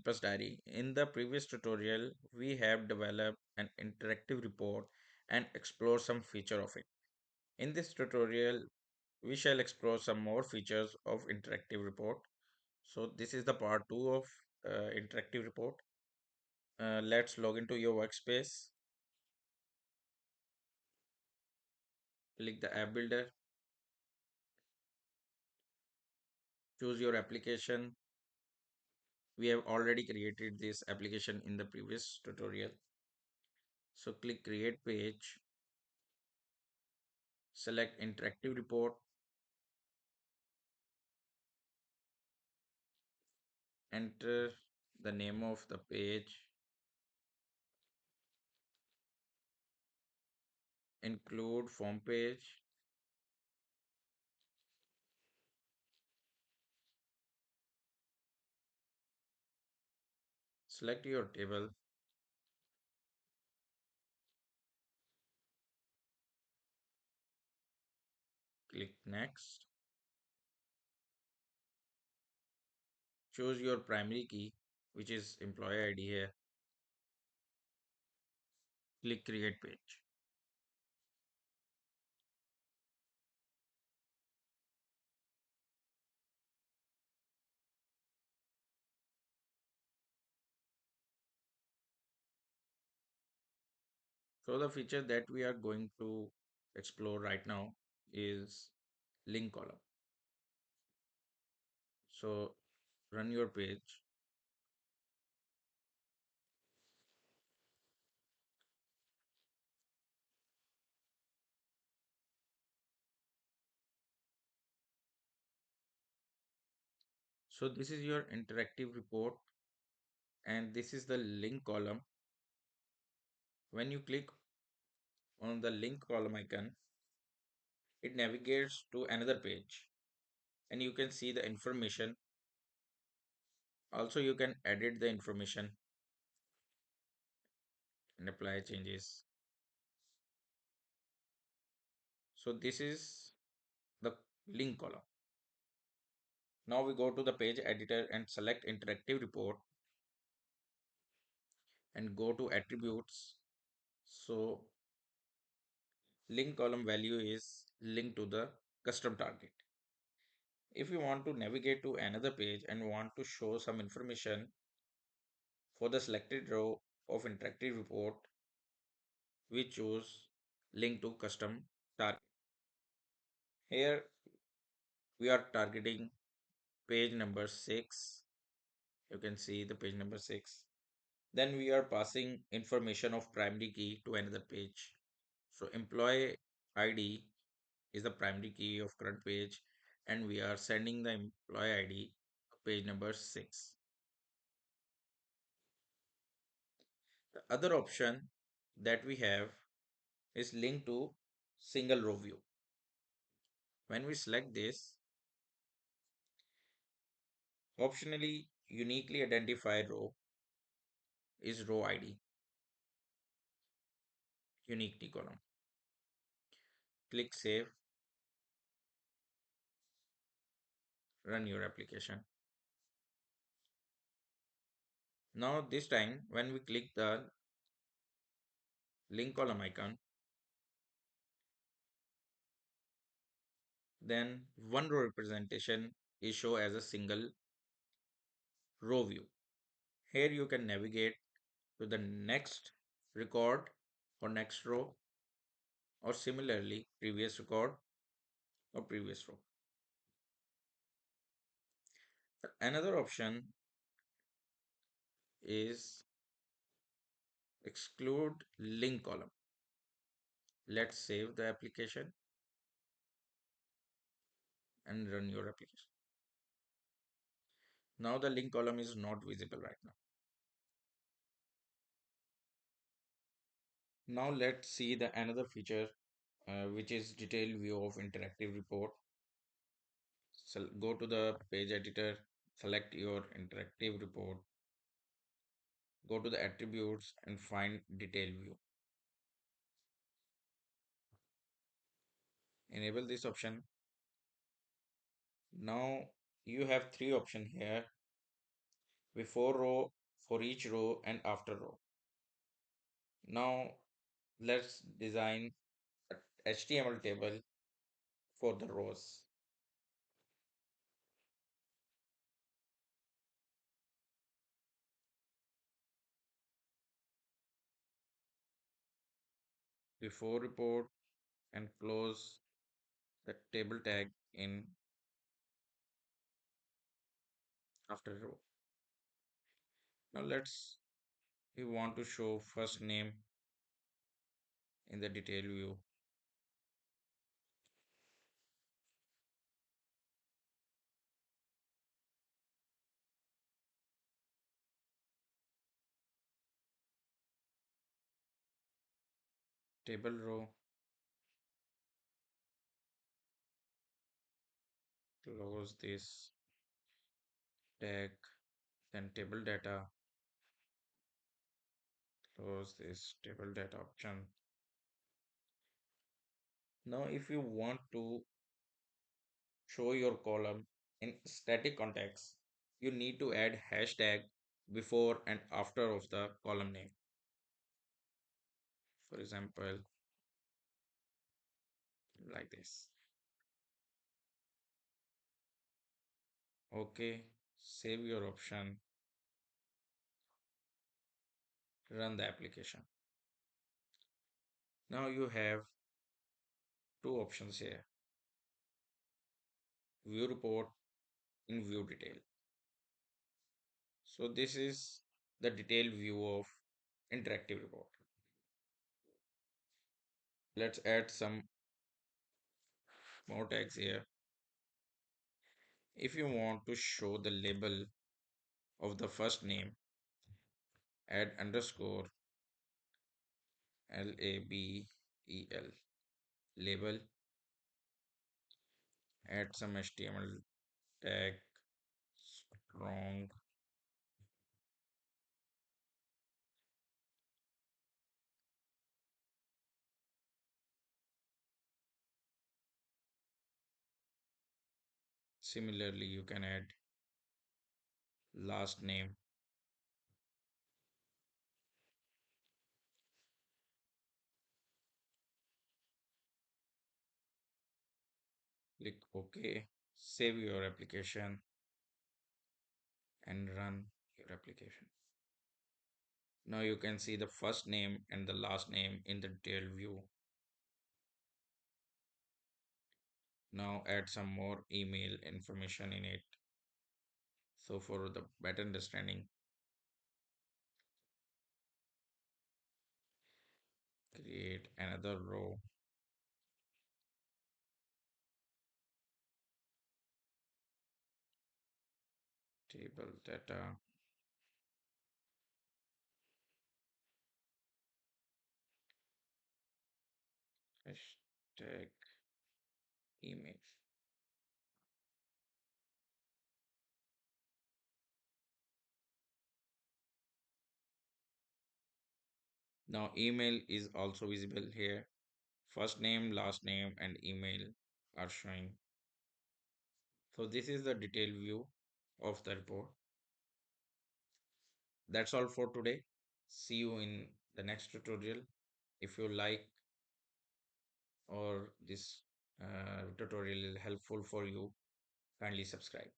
Campus Diary. In the previous tutorial, we have developed an interactive report and explore some feature of it. In this tutorial, we shall explore some more features of interactive report. So this is the part 2 of interactive report. Let's log into your workspace. Click the app builder. Choose your application. We have already created this application in the previous tutorial. So click create page. Select interactive report. Enter the name of the page. Include form page. Select your table. Click next. Choose your primary key, which is employee ID here. Click create page. So the feature that we are going to explore right now is link column. So run your page. So this is your interactive report and this is the link column. When you click on the link column icon, it navigates to another page and you can see the information. Also, you can edit the information and apply changes. So this is the link column. Now we go to the page editor and select interactive report and go to attributes. So link column value is linked to the custom target. If you want to navigate to another page and want to show some information for the selected row of interactive report, we choose link to custom target. Here we are targeting page number 6. You can see the page number 6. Then we are passing information of primary key to another page. So employee ID is the primary key of current page and we are sending the employee ID to page number 6. The other option that we have is linked to single row view. When we select this, optionally uniquely identified row is row ID, unique T column. Click save, run your application. Now this time when we click the link column icon, then one row representation is shown as a single row view. Here you can navigate to the next record or next row or similarly previous record or previous row. Another option is exclude link column. Let's save the application and run your application. Now the link column is not visible right now. Now let's see the another feature which is detailed view of interactive report. So go to the page editor, select your interactive report, go to the attributes and find detail view. Enable this option. Now you have three options here. Before row for each row and after row. Now let's design a HTML table for the rows. Before report and close the table tag in after row. Now we want to show first name in the detail view. Table row, close this tag, then table data, close this table data option. Now if you want to show your column in static context, you need to add hashtag before and after of the column name. For example, like this. Okay, save your option, run the application. Now you have two options here, view report in view detail. So this is the detailed view of interactive report. Let's add some more tags here. If you want to show the label of the first name, add underscore label label, add some HTML tag strong. Similarly, you can add last name. Click OK, save your application and run your application. Now you can see the first name and the last name in the detailed view. Now add some more email information in it. So for the better understanding, create another row, table data, hashtag email. Now email is also visible here. First name, last name, and email are showing. So this is the detailed view of the report. That's all for today. See you in the next tutorial. If you like or this tutorial is helpful for you, kindly subscribe.